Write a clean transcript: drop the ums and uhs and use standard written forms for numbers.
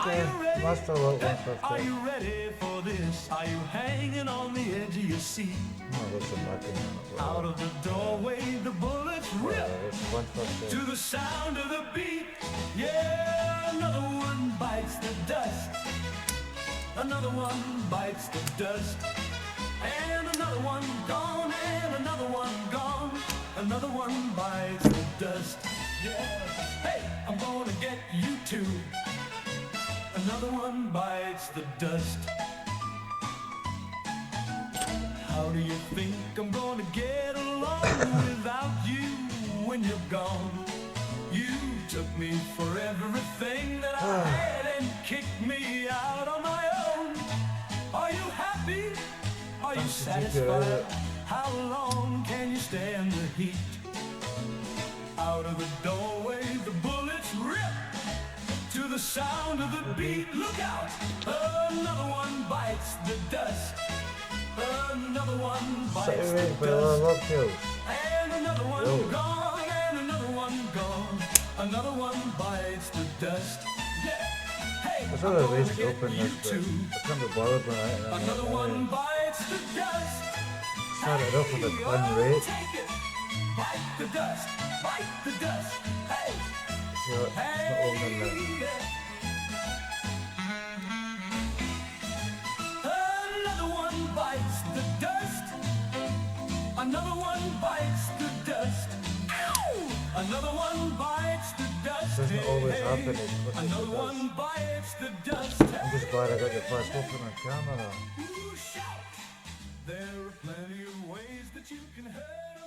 Okay, master about 150. Are you ready for this? Are you hanging on the edge of your seat? Oh, there's some racking on it. Out of the doorway, the bullets rip It's 150. to the sound of the beat. Yeah, another one bites the dust. Another one bites the dust. And another one gone, and another one gone. Another one bites the dust. Yeah, hey, I'm gonna get you too. Another one bites the dust. How do you think I'm gonna get along without you when you're gone? You took me for everything that I had and kicked me out on my own. Are you happy? Are you satisfied? How long can you stand the heat? Out of the doorway, the bullets rip to the sound of the beat. Look out! Another one bites the dust. Another one bites the dust. And another one gone, and another one gone. Another one bites the dust. Yeah. Hey, I saw the race open this, but I can't be bothered when another one bites the dust. started off with a quin rake. Take it. Bite the dust. Bite the dust. Hey. So it's not opening that. Another one bites the dust. Another one bites the dust. Ow! Another one bites the dust. It doesn't always happen as quick as it Another does. one bites the dust. I'm just glad I got the first open on camera. Ooh, shout. There are plenty of ways that you can hurt